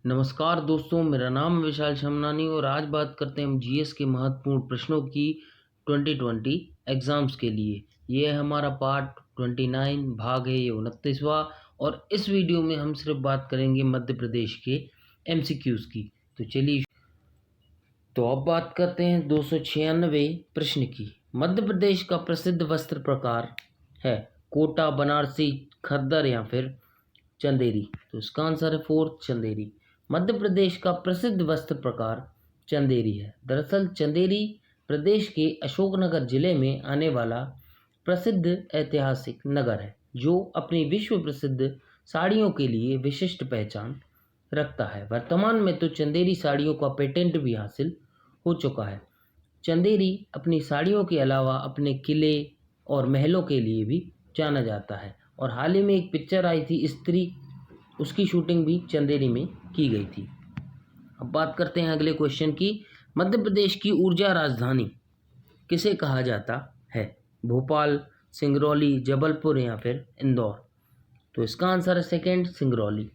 नमस्कार दोस्तों, मेरा नाम विशाल शमनानी और आज बात करते हैं हम जीएस के महत्वपूर्ण प्रश्नों की 2020 एग्ज़ाम्स के लिए। ये है हमारा पार्ट 29, भाग है ये 29वां। और इस वीडियो में हम सिर्फ बात करेंगे मध्य प्रदेश के एमसीक्यूज़ की। तो चलिए, तो अब बात करते हैं 296 प्रश्न की। मध्य प्रदेश का प्रसिद्ध वस्त्र प्रकार है कोटा, बनारसी, खद्दर या फिर चंदेरी। तो इसका आंसर है फोर्थ, चंदेरी। मध्य प्रदेश का प्रसिद्ध वस्त्र प्रकार चंदेरी है। दरअसल चंदेरी प्रदेश के अशोकनगर जिले में आने वाला प्रसिद्ध ऐतिहासिक नगर है, जो अपनी विश्व प्रसिद्ध साड़ियों के लिए विशिष्ट पहचान रखता है। वर्तमान में तो चंदेरी साड़ियों का पेटेंट भी हासिल हो चुका है। चंदेरी अपनी साड़ियों के अलावा अपने किले और महलों के लिए भी जाना जाता है। और हाल ही में एक पिक्चर आई थी स्त्री, उसकी शूटिंग भी चंदेरी में की गई थी। अब बात करते हैं अगले क्वेश्चन की। मध्य प्रदेश की ऊर्जा राजधानी किसे कहा जाता है? भोपाल, सिंगरौली, जबलपुर या फिर इंदौर। तो इसका आंसर है सेकंड, सिंगरौली।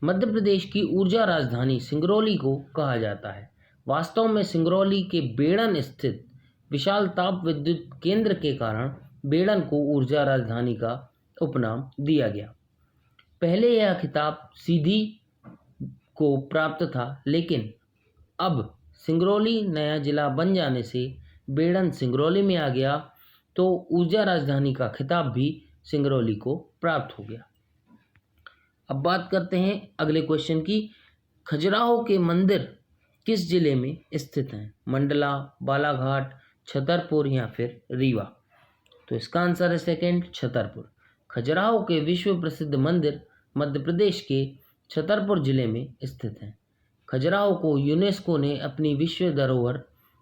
मध्य प्रदेश की ऊर्जा राजधानी सिंगरौली को कहा जाता है। वास्तव में सिंगरौली के बेड़न स्थित विशाल ताप विद्युत केंद्र के कारण बेड़न को ऊर्जा राजधानी का उपनाम दिया गया। पहले यह खिताब सीधी को प्राप्त था, लेकिन अब सिंगरौली नया जिला बन जाने से बेड़न सिंगरौली में आ गया, तो ऊर्जा राजधानी का खिताब भी सिंगरौली को प्राप्त हो गया। अब बात करते हैं अगले क्वेश्चन की। खजुराहो के मंदिर किस जिले में स्थित हैं? मंडला, बालाघाट, छतरपुर या फिर रीवा। तो इसका आंसर है सेकंड, छतरपुर। खजुराहो के विश्व प्रसिद्ध मंदिर मध्य प्रदेश के छतरपुर जिले में स्थित हैं। खजुराहो को यूनेस्को ने अपनी विश्व धरोहर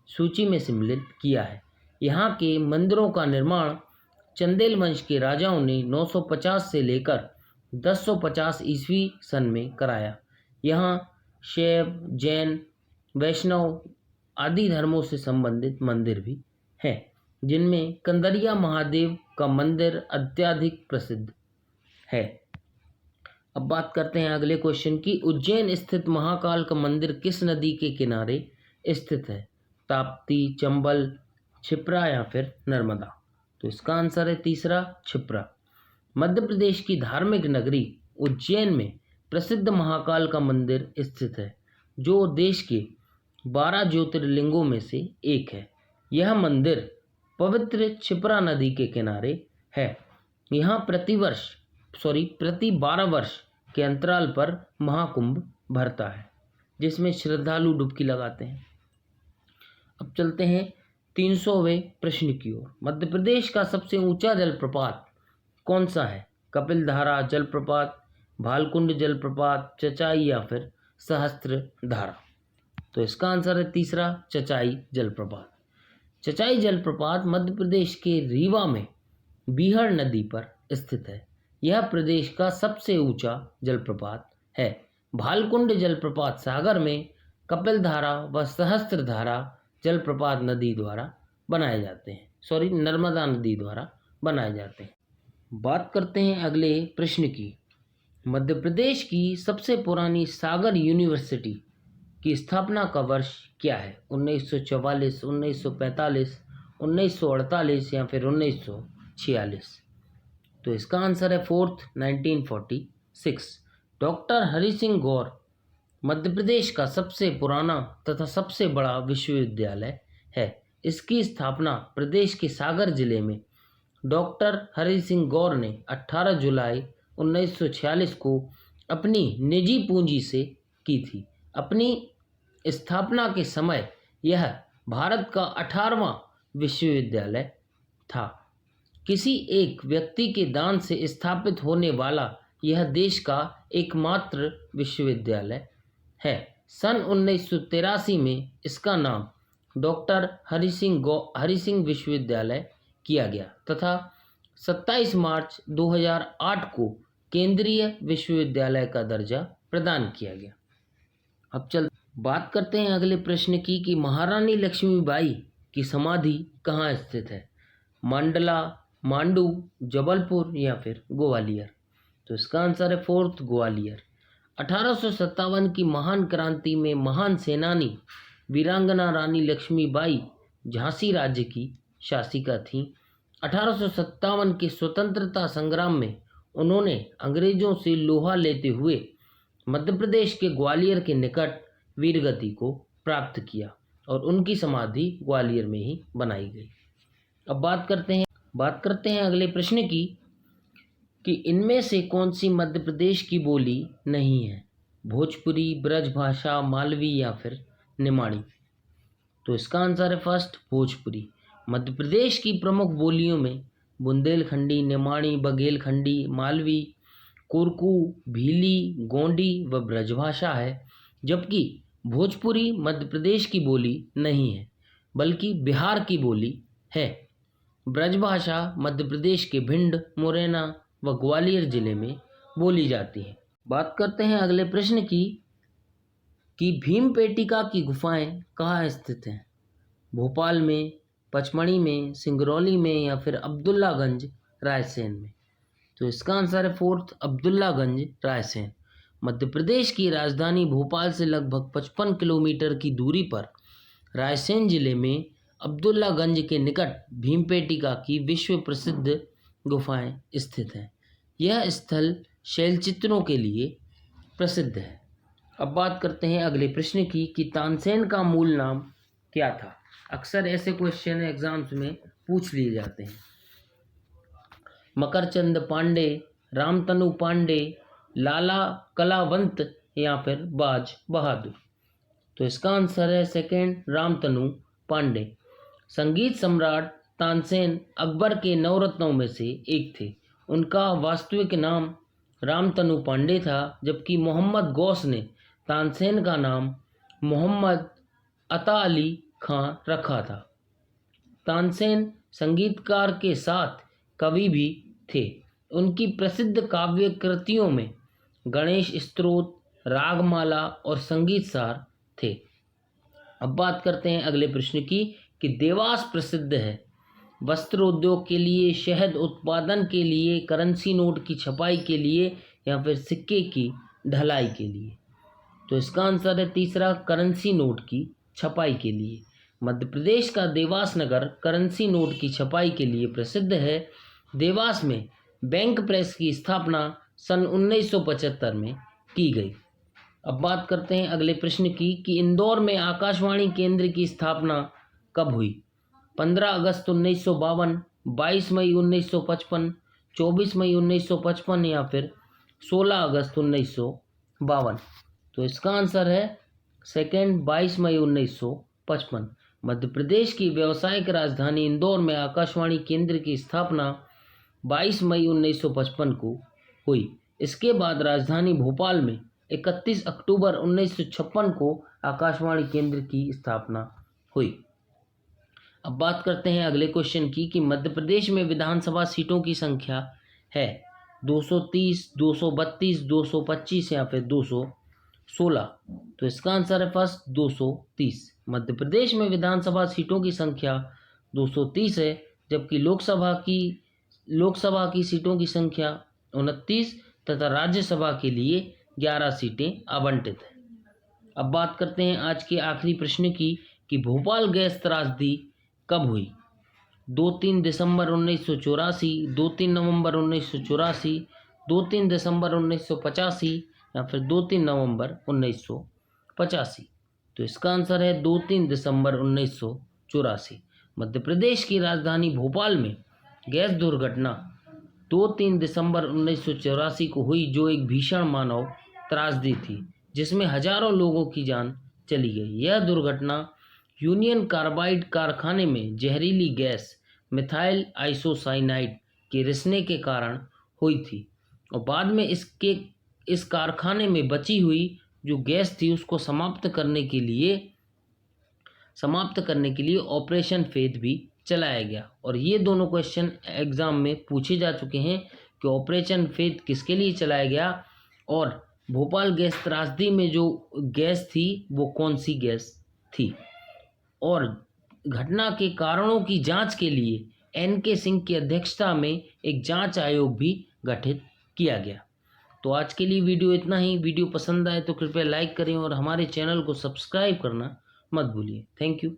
सूची में सम्मिलित किया है। यहाँ के मंदिरों का निर्माण चंदेल वंश के राजाओं ने 950 से लेकर 1050 ईस्वी सन में कराया। यहाँ शैव, जैन, वैष्णव आदि धर्मों से संबंधित मंदिर भी हैं, जिनमें कंदरिया महादेव का मंदिर अत्यधिक प्रसिद्ध है। अब बात करते हैं अगले क्वेश्चन की। उज्जैन स्थित महाकाल का मंदिर किस नदी के किनारे स्थित है? ताप्ती, चंबल, क्षिप्रा या फिर नर्मदा। तो इसका आंसर है तीसरा, क्षिप्रा। मध्य प्रदेश की धार्मिक नगरी उज्जैन में प्रसिद्ध महाकाल का मंदिर स्थित है, जो देश के 12 ज्योतिर्लिंगों में से एक है। यह मंदिर पवित्र क्षिप्रा नदी के किनारे है। यहाँ प्रति 12 वर्ष के अंतराल पर महाकुंभ भरता है, जिसमें श्रद्धालु डुबकी लगाते हैं। अब चलते हैं 300वें प्रश्न की ओर। मध्य प्रदेश का सबसे ऊंचा जलप्रपात कौन सा है? कपिलधारा जलप्रपात, भालकुंड जलप्रपात, चचाई या फिर सहस्त्र धारा। तो इसका आंसर है तीसरा, चचाई जलप्रपात। चचाई जलप्रपात मध्य प्रदेश के रीवा में बीहड़ नदी पर स्थित है। यह प्रदेश का सबसे ऊंचा जलप्रपात है। भालकुंड जलप्रपात सागर में कपिलधारा व सहस्त्रधारा जलप्रपात नदी द्वारा बनाए जाते हैं, नर्मदा नदी द्वारा बनाए जाते हैं। बात करते हैं अगले प्रश्न की। मध्य प्रदेश की सबसे पुरानी सागर यूनिवर्सिटी की स्थापना का वर्ष क्या है? 1944, 1945, 1948 या फिर 1946। तो इसका आंसर है फोर्थ, 1946। डॉक्टर हरि सिंह गौर मध्य प्रदेश का सबसे पुराना तथा सबसे बड़ा विश्वविद्यालय है। इसकी स्थापना प्रदेश के सागर जिले में डॉक्टर हरि सिंह गौर ने 18 जुलाई 1946 को अपनी निजी पूंजी से की थी। अपनी स्थापना के समय यह भारत का 18वां विश्वविद्यालय था। किसी एक व्यक्ति के दान से स्थापित होने वाला यह देश का एकमात्र विश्वविद्यालय है। सन 1983 में इसका नाम डॉक्टर हरि सिंह विश्वविद्यालय किया गया तथा 27 मार्च 2008 को केंद्रीय विश्वविद्यालय का दर्जा प्रदान किया गया। अब बात करते हैं अगले प्रश्न की कि महारानी लक्ष्मीबाई की समाधि कहाँ स्थित है? मंडला, मांडू, जबलपुर या फिर ग्वालियर। तो इसका आंसर है फोर्थ, ग्वालियर। 1857 की महान क्रांति में महान सेनानी वीरांगना रानी लक्ष्मीबाई झांसी राज्य की शासिका थीं। 1857 के स्वतंत्रता संग्राम में उन्होंने अंग्रेजों से लोहा लेते हुए मध्य प्रदेश के ग्वालियर के निकट वीरगति को प्राप्त किया और उनकी समाधि ग्वालियर में ही बनाई गई। अब बात करते हैं अगले प्रश्न की कि इनमें से कौन सी मध्य प्रदेश की बोली नहीं है? भोजपुरी, ब्रजभाषा, मालवी या फिर निमाड़ी। तो इसका आंसर है फर्स्ट भोजपुरी। मध्य प्रदेश की प्रमुख बोलियों में बुंदेलखंडी, निमाड़ी, बघेलखंडी, मालवी, कोरकू, भीली, गोंडी व ब्रजभाषा है, जबकि भोजपुरी मध्य प्रदेश की बोली नहीं है बल्कि बिहार की बोली है। ब्रजभाषा मध्य प्रदेश के भिंड, मुरैना व ग्वालियर जिले में बोली जाती है। बात करते हैं अगले प्रश्न की कि भीमपेटिका की गुफाएं कहाँ स्थित हैं? भोपाल में, पचमढ़ी में, सिंगरौली में या फिर अब्दुल्लागंज, रायसेन में। तो इसका आंसर है फोर्थ अब्दुल्लागंज, रायसेन। मध्य प्रदेश की राजधानी भोपाल से लगभग 55 किलोमीटर की दूरी पर रायसेन जिले में अब्दुल्लागंज के निकट भीमपेटिका की विश्व प्रसिद्ध गुफाएं स्थित हैं। यह स्थल शैलचित्रों के लिए प्रसिद्ध है। अब बात करते हैं अगले प्रश्न की कि तानसेन का मूल नाम क्या था? अक्सर ऐसे क्वेश्चन एग्जाम्स में पूछ लिए जाते हैं। मकरचंद पांडे, रामतनु पांडे, लाला कलावंत या फिर बाज बहादुर। तो इसका आंसर है सेकेंड रामतनु पांडे। संगीत सम्राट तानसेन अकबर के नवरत्नों में से एक थे। उनका वास्तविक नाम रामतनु पांडे था, जबकि मोहम्मद गौस ने तानसेन का नाम मोहम्मद अता अली खां रखा था। तानसेन संगीतकार के साथ कवि भी थे। उनकी प्रसिद्ध काव्य कृतियों में गणेश स्तोत्र, रागमाला और संगीत सार थे। अब बात करते हैं अगले प्रश्न की कि देवास प्रसिद्ध है वस्त्र उद्योग के लिए, शहद उत्पादन के लिए, करेंसी नोट की छपाई के लिए या फिर सिक्के की ढलाई के लिए। तो इसका आंसर है तीसरा करेंसी नोट की छपाई के लिए। मध्य प्रदेश का देवास नगर करेंसी नोट की छपाई के लिए प्रसिद्ध है। देवास में बैंक प्रेस की स्थापना सन 1975 में की गई। अब बात करते हैं अगले प्रश्न की कि इंदौर में आकाशवाणी केंद्र की स्थापना कब हुई? 15 अगस्त 1952, 22 मई 1955, 24 मई 1955 या फिर 16 अगस्त 1952। तो इसका आंसर है सेकेंड 22 मई 1955। मध्य प्रदेश की व्यावसायिक राजधानी इंदौर में आकाशवाणी केंद्र की स्थापना 22 मई 1955 को हुई। इसके बाद राजधानी भोपाल में 31 अक्टूबर 1956 को आकाशवाणी केंद्र की स्थापना हुई। अब बात करते हैं अगले क्वेश्चन की कि मध्य प्रदेश में विधानसभा सीटों की संख्या है 230, 232, 225 या फिर 216। तो इसका आंसर है फर्स्ट 230। मध्य प्रदेश में विधानसभा सीटों की संख्या 230 है, जबकि लोकसभा की सीटों की संख्या 29 तथा राज्यसभा के लिए 11 सीटें आवंटित हैं। अब बात करते हैं आज के आखिरी प्रश्न की कि भोपाल गैस त्रासदी कब हुई? 2-3 दिसंबर 1984, 2-3 नवंबर 1984, 2-3 दिसंबर 1985 या फिर 2-3 नवंबर 1985। तो इसका आंसर है 2-3 दिसंबर 1984। मध्य प्रदेश की राजधानी भोपाल में गैस दुर्घटना 2-3 दिसंबर 1984 को हुई, जो एक भीषण मानव त्रासदी थी जिसमें हजारों लोगों की जान चली गई। यह दुर्घटना यूनियन कार्बाइड कारखाने में जहरीली गैस मिथाइल आइसोसाइनाइड के रिसने के कारण हुई थी और बाद में इस कारखाने में बची हुई जो गैस थी उसको समाप्त करने के लिए ऑपरेशन फेथ भी चलाया गया। और ये दोनों क्वेश्चन एग्जाम में पूछे जा चुके हैं कि ऑपरेशन फेथ किसके लिए चलाया गया और भोपाल गैस त्रासदी में जो गैस थी वो कौन सी गैस थी। और घटना के कारणों की जांच के लिए एन के सिंह की अध्यक्षता में एक जांच आयोग भी गठित किया गया। तो आज के लिए वीडियो इतना ही। वीडियो पसंद आए तो कृपया लाइक करें और हमारे चैनल को सब्सक्राइब करना मत भूलिए। Thank you.